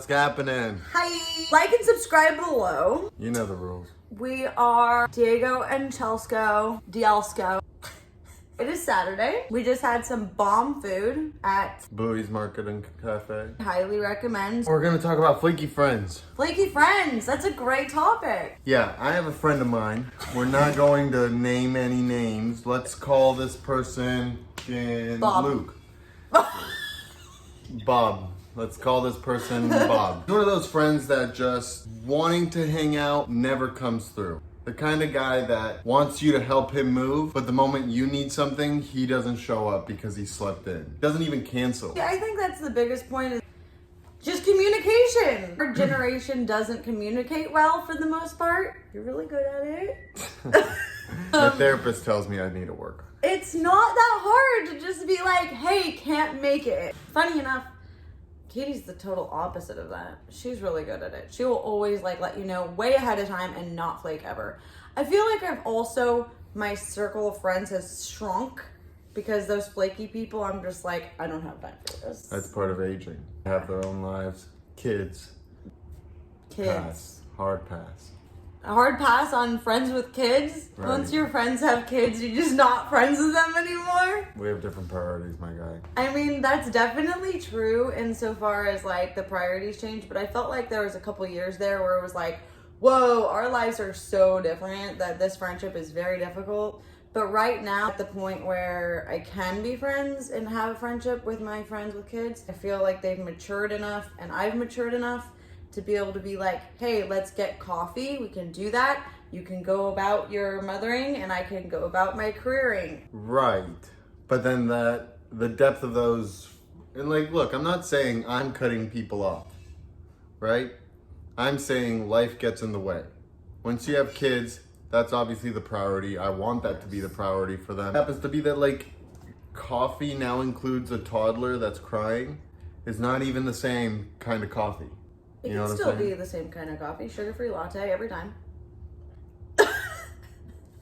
What's happening? Hi! Like and subscribe below. You know the rules. We are Diego and Dielsko. It is Saturday. We just had some bomb food at Bowie's Market and Cafe. highly recommend. We're gonna talk about Flakey Friends. Flakey Friends, that's a great topic. Yeah, I have a friend of mine. We're not going to name any names. Let's call this person Bob. Luke. Bob. Let's call this person Bob. One of those friends that just wanting to hang out never comes through. The kind of guy that wants you to help him move, but the moment you need something, he doesn't show up because he slept in. Doesn't even cancel. Yeah, I think that's the biggest point is just communication. Our generation doesn't communicate well for the most part. You're really good at it. My therapist tells me I need to work. It's not that hard to just be like, hey, can't make it. Funny enough, Katie's the total opposite of that. She's really good at it. She will always let you know way ahead of time and not flake ever. I feel like my circle of friends has shrunk because those flaky people, I'm just like, I don't have time for this. That's part of aging. Have their own lives. Kids. Pass. Hard pass. A hard pass on friends with kids. Right. Once your friends have kids, you're just not friends with them anymore. We have different priorities, my guy. I mean, that's definitely true insofar as the priorities change, but I felt like there was a couple years there where it was like, whoa, our lives are so different that this friendship is very difficult. But right now, at the point where I can be friends and have a friendship with my friends with kids, I feel like they've matured enough and I've matured enough to be able to be like, hey, let's get coffee. We can do that. You can go about your mothering and I can go about my careering. Right. But then the depth of those, and look, I'm not saying I'm cutting people off, right? I'm saying life gets in the way. Once you have kids, that's obviously the priority. I want that to be the priority for them. It happens to be that coffee now includes a toddler that's crying. It's not even the same kind of coffee. It You know can what still I'm saying? be the same kind of coffee, sugar-free latte every time.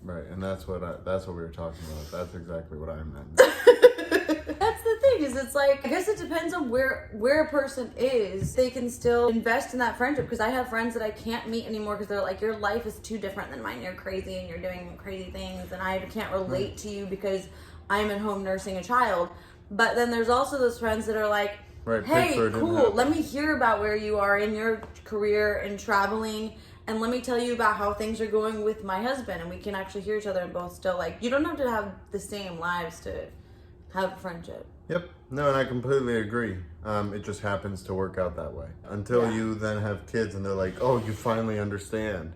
Right, and that's what we were talking about. That's exactly what I meant. That's the thing, is it's I guess it depends on where a person is. They can still invest in that friendship, because I have friends that I can't meet anymore because they're like, your life is too different than mine. You're crazy and you're doing crazy things and I can't relate to you because I'm at home nursing a child. But then there's also those friends that are like, Right, hey, Pittsburgh didn't cool, happen. let me hear about where you are in your career and traveling, and let me tell you about how things are going with my husband, and we can actually hear each other and both still you don't have to have the same lives to have a friendship. Yep. No, and I completely agree. It just happens to work out that way. Until you then have kids and they're like, oh, you finally understand.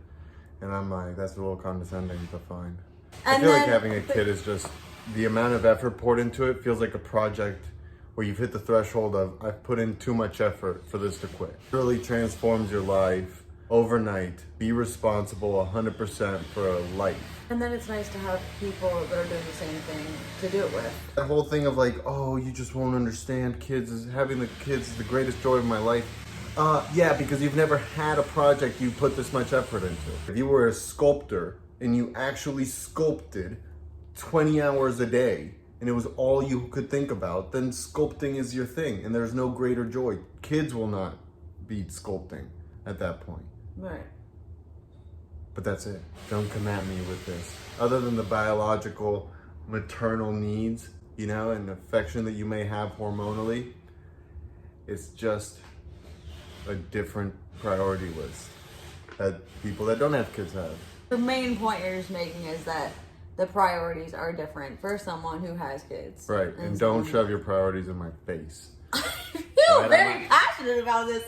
And I'm like, that's a little condescending, but fine. I feel like having a kid is just, the amount of effort poured into it feels like a project where you've hit the threshold of, I've put in too much effort for this to quit. It really transforms your life overnight. Be responsible 100% for a life. And then it's nice to have people that are doing the same thing to do it with. That whole thing of oh, you just won't understand having the kids is the greatest joy of my life. Yeah, because you've never had a project you put this much effort into. If you were a sculptor and you actually sculpted 20 hours a day, and it was all you could think about, then sculpting is your thing, and there's no greater joy. Kids will not beat sculpting at that point. Right. But that's it. Don't come at me with this. Other than the biological, maternal needs, and affection that you may have hormonally, it's just a different priority list that people that don't have kids have. The main point you're just making is that the priorities are different for someone who has kids. Right, and don't shove your priorities in my face. I feel very passionate about this.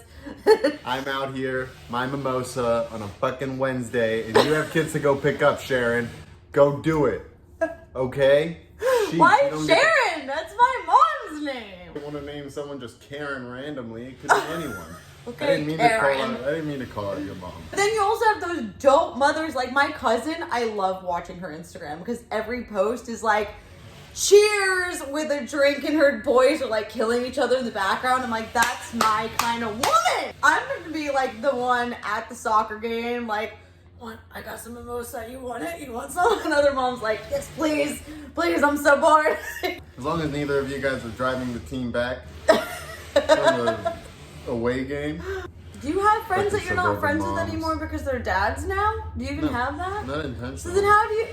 I'm out here, my mimosa, on a fucking Wednesday, and you have kids to go pick up, Sharon. Go do it. Okay? Why Sharon? That's my mom's name. I want to name someone just Karen randomly. It could be anyone. Okay, I didn't mean to call out your mom. But then you also have those dope mothers, like my cousin. I love watching her Instagram because every post is cheers with a drink and her boys are killing each other in the background. I'm like, that's my kind of woman. I'm gonna be the one at the soccer game, what? I got some mimosa. You want it? You want some? Another mom's like, yes, please, please. I'm so bored. As long as neither of you guys are driving the team back. away game. Do you have friends Like that the you're not suburban friends moms. with anymore because they're dads now? Do you even No, have that? Not So intentionally. then how do you...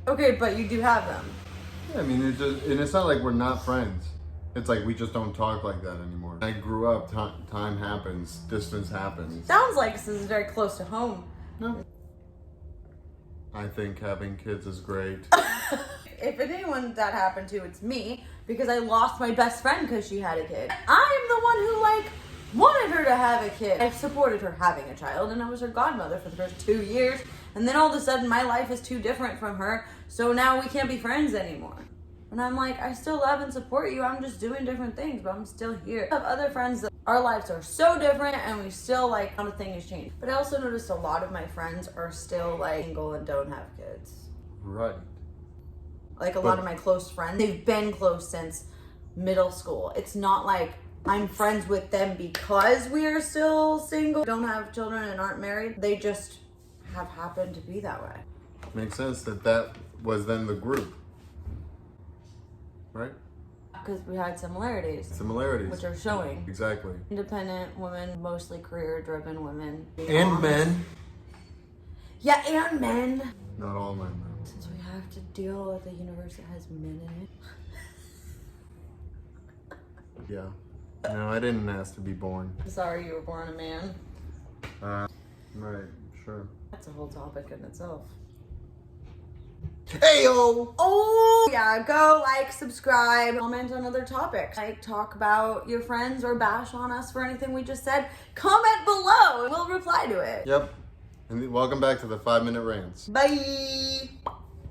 Okay, but you do have them. Yeah, I mean, and it's not like we're not friends. It's like we just don't talk like that anymore. I grew up, time happens, distance happens. Sounds like this is very close to home. No. I think having kids is great. If anyone that happened to, it's me, because I lost my best friend because she had a kid. I'm the one who, like, wanted her to have a kid. I supported her having a child, and I was her godmother for the first 2 years. And then all of a sudden, my life is too different from her, so now we can't be friends anymore. And I'm like, I still love and support you. I'm just doing different things, but I'm still here. I have other friends that our lives are so different, and we still, like, not a thing has changed. But I also noticed a lot of my friends are still, like, single and don't have kids. Right. Like, a lot of my close friends, they've been close since middle school. It's not like I'm friends with them because we are still single, don't have children, and aren't married. They just have happened to be that way. Makes sense that was then the group. Right? Because we had similarities, Similarities. which are showing. Exactly. Independent women, mostly career-driven women. And Moms. men. Yeah, and men. Not all men, though. Since we have to deal with a universe that has men in it. Yeah. No, I didn't ask to be born. I'm sorry you were born a man. Right, sure. That's a whole topic in itself. Heyo! Oh, yeah, go like, subscribe, comment on other topics. Like, talk about your friends or bash on us for anything we just said. Comment below and we'll reply to it. Yep. And welcome back to the 5-Minute Rants. Bye.